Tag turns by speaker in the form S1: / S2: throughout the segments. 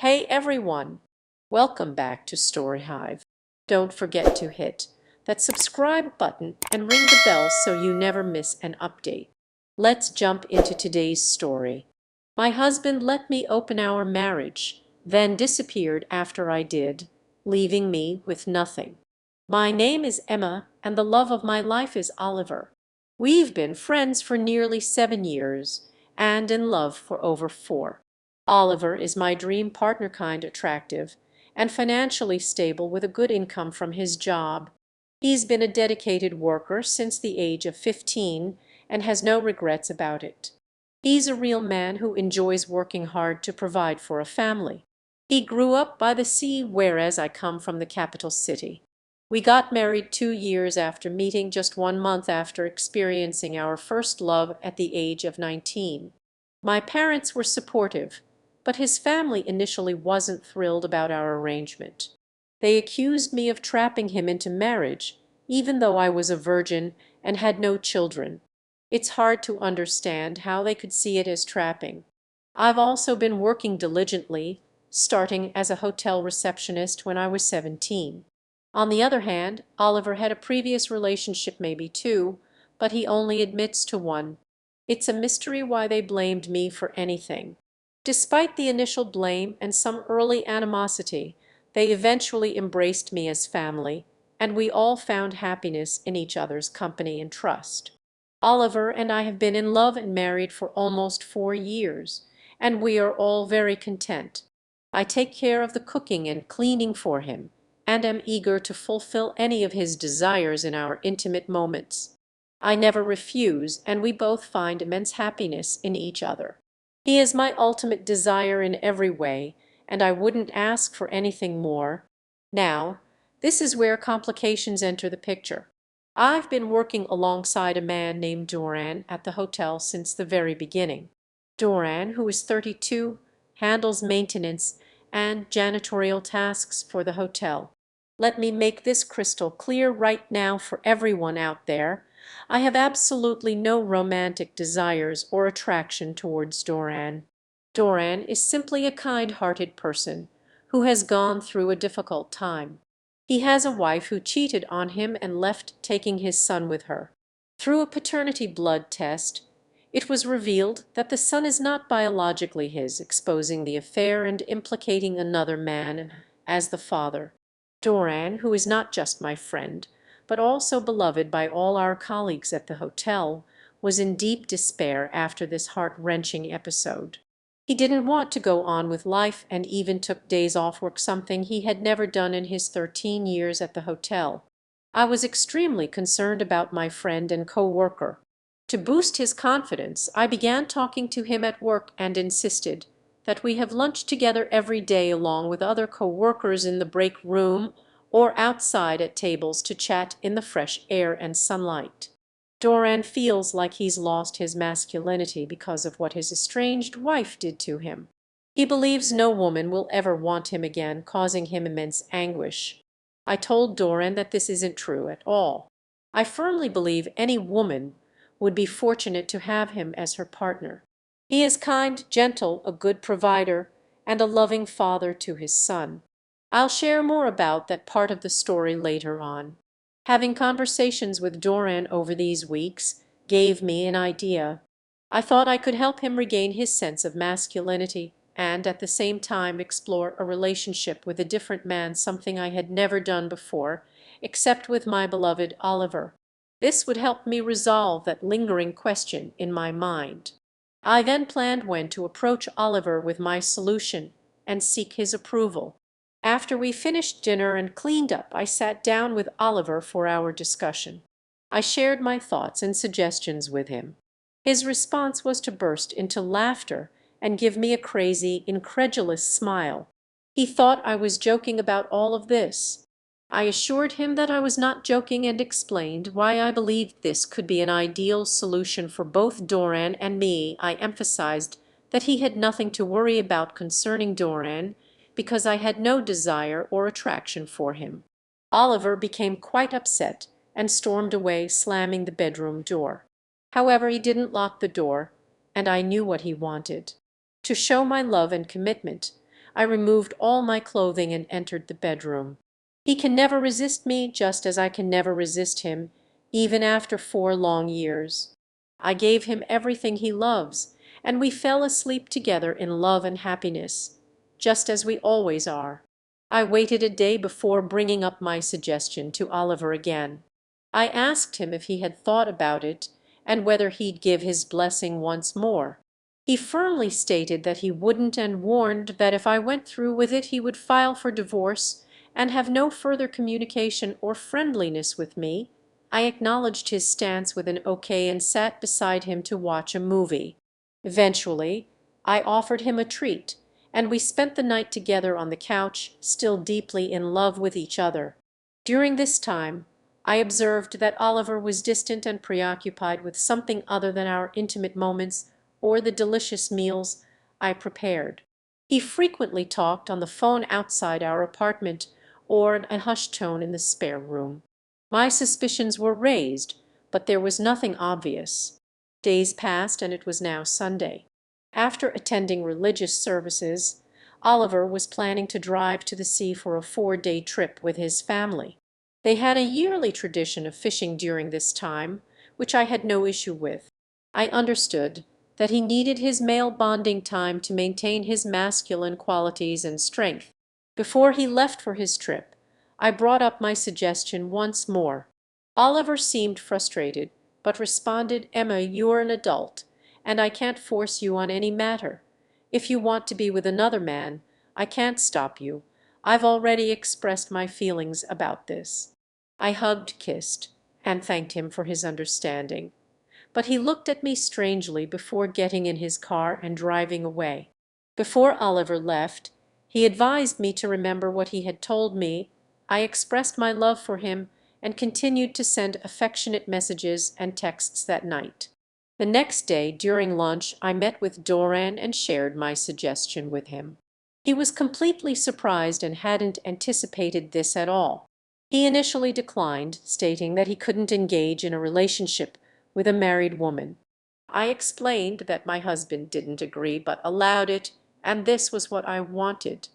S1: Hey everyone, welcome back to Story Hive. Don't forget to hit that subscribe button and ring the bell so you never miss an update. Let's jump into today's story. My husband let me open our marriage, then disappeared after I did, leaving me with nothing. My name is Emma, and the love of my life is Oliver. We've been friends for nearly 7 years and in love for over 4. Oliver is my dream partner, kind attractive and financially stable with a good income from his job. He's been a dedicated worker since the age of 15 and has no regrets about it. He's a real man who enjoys working hard to provide for a family. He grew up by the sea, whereas I come from the capital city. We got married 2 years after meeting, just 1 month after experiencing our first love at the age of 19. My parents were supportive, but his family initially wasn't thrilled about our arrangement. They accused me of trapping him into marriage, even though I was a virgin and had no children. It's hard to understand how they could see it as trapping. I've also been working diligently, starting as a hotel receptionist when I was 17. On the other hand, Oliver had a previous relationship, maybe two, but he only admits to one. It's a mystery why they blamed me for anything. Despite the initial blame and some early animosity, they eventually embraced me as family, and we all found happiness in each other's company and trust. Oliver and I have been in love and married for almost 4 years, and we are all very content. I take care of the cooking and cleaning for him, and am eager to fulfill any of his desires in our intimate moments. I never refuse, and we both find immense happiness in each other. He is my ultimate desire in every way, and I wouldn't ask for anything more. Now, this is where complications enter the picture. I've been working alongside a man named Doran at the hotel since the very beginning. Doran, who is 32, handles maintenance and janitorial tasks for the hotel. Let me make this crystal clear right now for everyone out there. I have absolutely no romantic desires or attraction towards Doran. Doran is simply a kind-hearted person who has gone through a difficult time. He has a wife who cheated on him and left, taking his son with her. Through a paternity blood test, it was revealed that the son is not biologically his, exposing the affair and implicating another man as the father. Doran, who is not just my friend, but also beloved by all our colleagues at the hotel, was in deep despair after this heart-wrenching episode. He didn't want to go on with life and even took days off work, something he had never done in his 13 years at the hotel. I was extremely concerned about my friend and co-worker. To boost his confidence, I began talking to him at work and insisted that we have lunch together every day along with other co-workers in the break room or outside at tables to chat in the fresh air and sunlight. Doran feels like he's lost his masculinity because of what his estranged wife did to him. He believes no woman will ever want him again, causing him immense anguish. I told Doran that this isn't true at all. I firmly believe any woman would be fortunate to have him as her partner. He is kind, gentle, a good provider, and a loving father to his son. I'll share more about that part of the story later on. Having conversations with Doran over these weeks gave me an idea. I thought I could help him regain his sense of masculinity and at the same time explore a relationship with a different man, something I had never done before, except with my beloved Oliver. This would help me resolve that lingering question in my mind. I then planned when to approach Oliver with my solution and seek his approval. After we finished dinner and cleaned up, I sat down with Oliver for our discussion. I shared my thoughts and suggestions with him. His response was to burst into laughter and give me a crazy, incredulous smile. He thought I was joking about all of this. I assured him that I was not joking and explained why I believed this could be an ideal solution for both Doran and me. I emphasized that he had nothing to worry about concerning Doran because I had no desire or attraction for him. Oliver became quite upset and stormed away, slamming the bedroom door. However, he didn't lock the door, and I knew what he wanted. To show my love and commitment, I removed all my clothing and entered the bedroom. He can never resist me, just as I can never resist him, even after 4 long years. I gave him everything he loves, and we fell asleep together in love and happiness, just as we always are. I waited a day before bringing up my suggestion to Oliver again. I asked him if he had thought about it, and whether he'd give his blessing once more. He firmly stated that he wouldn't, and warned that if I went through with it he would file for divorce and have no further communication or friendliness with me. I acknowledged his stance with an okay and sat beside him to watch a movie. Eventually, I offered him a treat, and we spent the night together on the couch, still deeply in love with each other. During this time, I observed that Oliver was distant and preoccupied with something other than our intimate moments or the delicious meals I prepared. He frequently talked on the phone outside our apartment or in a hushed tone in the spare room. My suspicions were raised, but there was nothing obvious. Days passed, and it was now Sunday. After attending religious services, Oliver was planning to drive to the sea for a 4-day trip with his family. They had a yearly tradition of fishing during this time, which I had no issue with. I understood that he needed his male bonding time to maintain his masculine qualities and strength. Before he left for his trip, I brought up my suggestion once more. Oliver seemed frustrated, but responded, "Emma, you're an adult, and I can't force you on any matter. If you want to be with another man, I can't stop you. I've already expressed my feelings about this." I hugged, kissed, and thanked him for his understanding. But he looked at me strangely before getting in his car and driving away. Before Oliver left, he advised me to remember what he had told me. I expressed my love for him and continued to send affectionate messages and texts that night. The next day, during lunch, I met with Doran and shared my suggestion with him. He was completely surprised and hadn't anticipated this at all. He initially declined, stating that he couldn't engage in a relationship with a married woman. I explained that my husband didn't agree but allowed it, and this was what I wanted.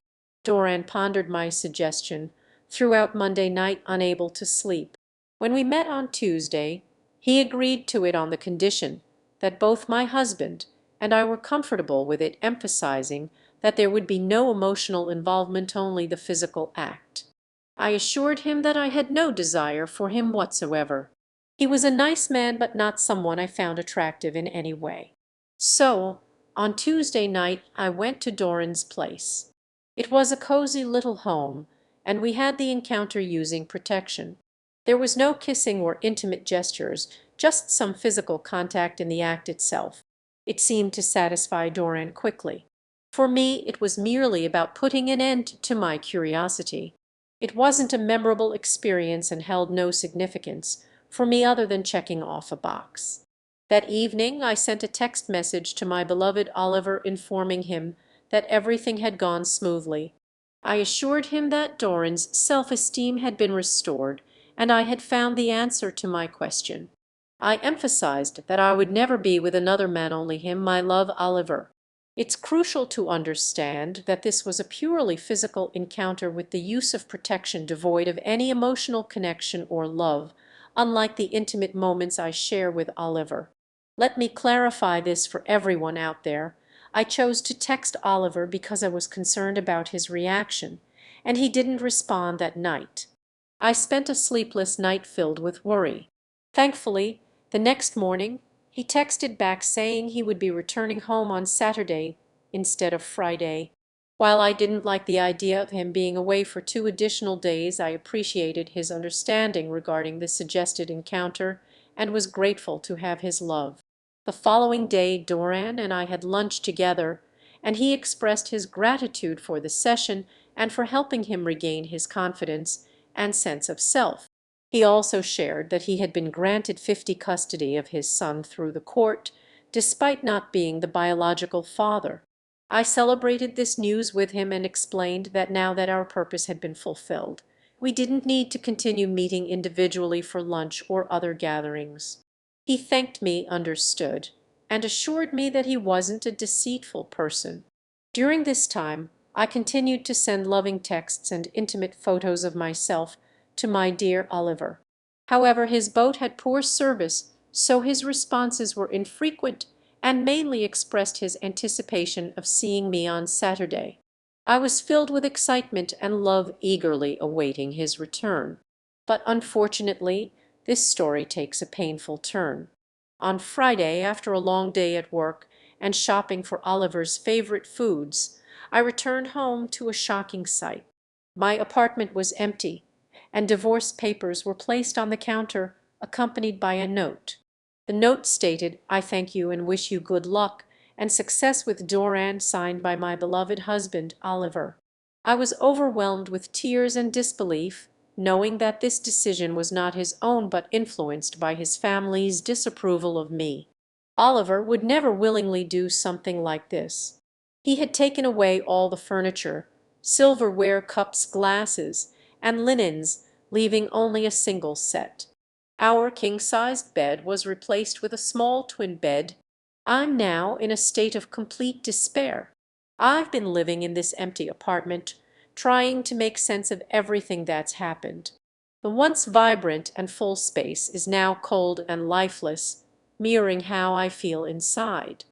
S1: Doran pondered my suggestion throughout Monday night, unable to sleep. When we met on Tuesday, he agreed to it on the condition that both my husband and I were comfortable with it, emphasizing that there would be no emotional involvement, only the physical act. I assured him that I had no desire for him whatsoever. He was a nice man, but not someone I found attractive in any way. So, on Tuesday night, I went to Doran's place. It was a cozy little home, and we had the encounter using protection. There was no kissing or intimate gestures, just some physical contact in the act itself. It seemed to satisfy Doran quickly. For me, it was merely about putting an end to my curiosity. It wasn't a memorable experience and held no significance for me other than checking off a box. That evening I sent a text message to my beloved Oliver informing him that everything had gone smoothly. I assured him that Doran's self-esteem had been restored and I had found the answer to my question. I emphasized that I would never be with another man, only him, my love, Oliver. It's crucial to understand that this was a purely physical encounter with the use of protection, devoid of any emotional connection or love, unlike the intimate moments I share with Oliver. Let me clarify this for everyone out there. I chose to text Oliver because I was concerned about his reaction, and he didn't respond that night. I spent a sleepless night filled with worry. Thankfully, the next morning he texted back saying he would be returning home on Saturday instead of Friday. While I didn't like the idea of him being away for 2 additional days, I appreciated his understanding regarding the suggested encounter and was grateful to have his love. The following day Doran and I had lunch together, and he expressed his gratitude for the session and for helping him regain his confidence and sense of self. He also shared that he had been granted 50 custody of his son through the court, despite not being the biological father. I celebrated this news with him and explained that now that our purpose had been fulfilled, we didn't need to continue meeting individually for lunch or other gatherings. He thanked me, understood, and assured me that he wasn't a deceitful person. During this time, I continued to send loving texts and intimate photos of myself to my dear Oliver. However, his boat had poor service, so his responses were infrequent and mainly expressed his anticipation of seeing me on Saturday. I was filled with excitement and love, eagerly awaiting his return. But unfortunately, this story takes a painful turn. On Friday, after a long day at work and shopping for Oliver's favorite foods, I returned home to a shocking sight. My apartment was empty, and divorce papers were placed on the counter, accompanied by a note. The note stated, "I thank you and wish you good luck and success with Doran," signed by my beloved husband, Oliver. I was overwhelmed with tears and disbelief, knowing that this decision was not his own but influenced by his family's disapproval of me. Oliver would never willingly do something like this. He had taken away all the furniture, silverware, cups, glasses, and linens, leaving only a single set. Our king-sized bed was replaced with a small twin bed. I'm now in a state of complete despair. I've been living in this empty apartment, trying to make sense of everything that's happened. The once vibrant and full space is now cold and lifeless, mirroring how I feel inside.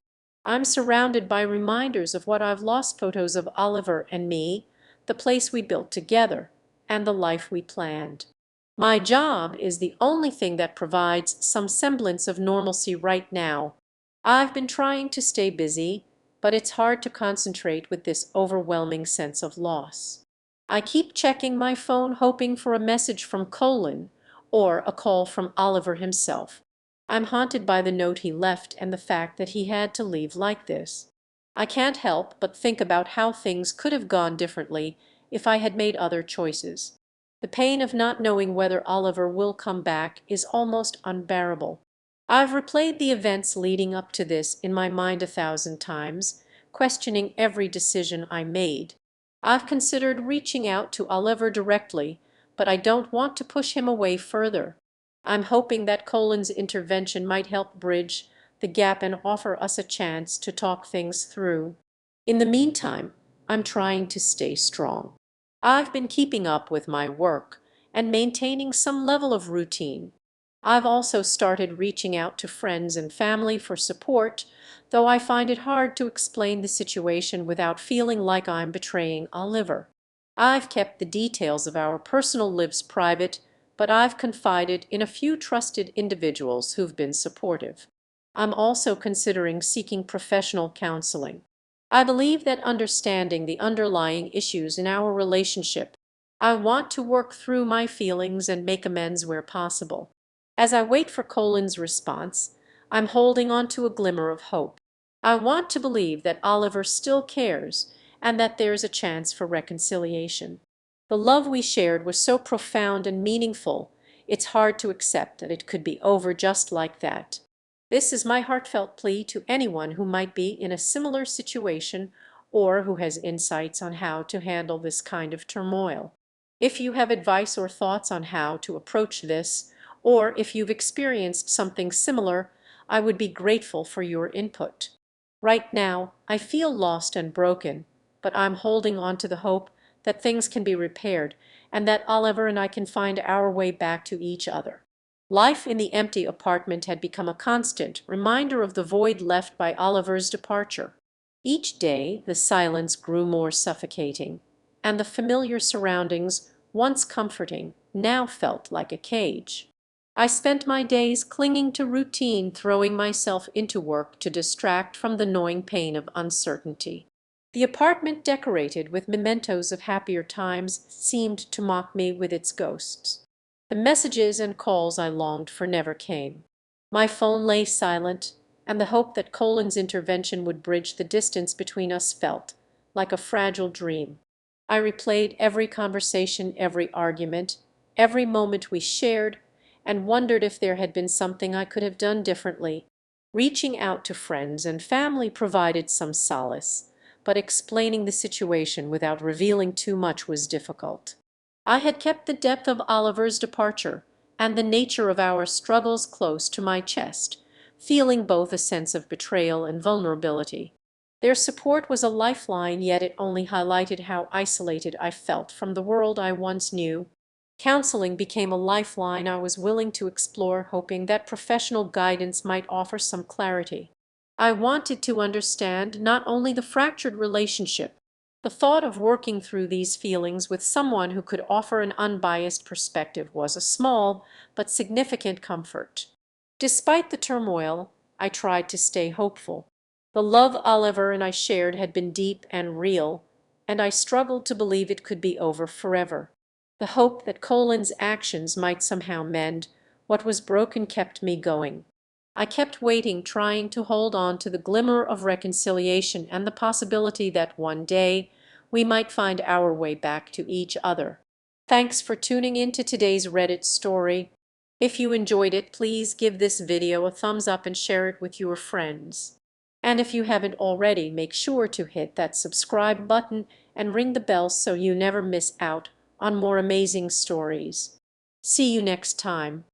S1: I'm surrounded by reminders of what I've lost: photos of Oliver and me, the place we built together, and the life we planned. My job is the only thing that provides some semblance of normalcy right now. I've been trying to stay busy, but it's hard to concentrate with this overwhelming sense of loss. I keep checking my phone, hoping for a message from Colin or a call from Oliver himself. I'm haunted by the note he left and the fact that he had to leave like this. I can't help but think about how things could have gone differently if I had made other choices. The pain of not knowing whether Oliver will come back is almost unbearable. I've replayed the events leading up to this in my mind 1,000 times, questioning every decision I made. I've considered reaching out to Oliver directly, but I don't want to push him away further. I'm hoping that Colin's intervention might help bridge the gap and offer us a chance to talk things through. In the meantime, I'm trying to stay strong. I've been keeping up with my work and maintaining some level of routine. I've also started reaching out to friends and family for support, though I find it hard to explain the situation without feeling like I'm betraying Oliver. I've kept the details of our personal lives private, but I've confided in a few trusted individuals who've been supportive. I'm also considering seeking professional counseling. I believe that understanding the underlying issues in our relationship, I want to work through my feelings and make amends where possible. As I wait for Colin's response, I'm holding on to a glimmer of hope. I want to believe that Oliver still cares and that there's a chance for reconciliation. The love we shared was so profound and meaningful, it's hard to accept that it could be over just like that. This is my heartfelt plea to anyone who might be in a similar situation or who has insights on how to handle this kind of turmoil. If you have advice or thoughts on how to approach this, or if you've experienced something similar, I would be grateful for your input. Right now, I feel lost and broken, but I'm holding on to the hope that things can be repaired and that Oliver and I can find our way back to each other. Life in the empty apartment had become a constant reminder of the void left by Oliver's departure. Each day the silence grew more suffocating, and the familiar surroundings, once comforting, now felt like a cage. I spent my days clinging to routine, throwing myself into work to distract from the gnawing pain of uncertainty. The apartment, decorated with mementos of happier times, seemed to mock me with its ghosts. The messages and calls I longed for never came. My phone lay silent, and the hope that Colin's intervention would bridge the distance between us felt like a fragile dream. I replayed every conversation, every argument, every moment we shared, and wondered if there had been something I could have done differently. Reaching out to friends and family provided some solace, but explaining the situation without revealing too much was difficult. I had kept the depth of Oliver's departure and the nature of our struggles close to my chest, feeling both a sense of betrayal and vulnerability. Their support was a lifeline, yet it only highlighted how isolated I felt from the world I once knew. Counseling became a lifeline I was willing to explore, hoping that professional guidance might offer some clarity. I wanted to understand not only the fractured relationship. The thought of working through these feelings with someone who could offer an unbiased perspective was a small but significant comfort. Despite the turmoil, I tried to stay hopeful. The love Oliver and I shared had been deep and real, and I struggled to believe it could be over forever. The hope that Colin's actions might somehow mend what was broken kept me going. I kept waiting, trying to hold on to the glimmer of reconciliation and the possibility that one day we might find our way back to each other. Thanks for tuning in to today's Reddit story. If you enjoyed it, please give this video a thumbs up and share it with your friends. And if you haven't already, make sure to hit that subscribe button and ring the bell so you never miss out on more amazing stories. See you next time.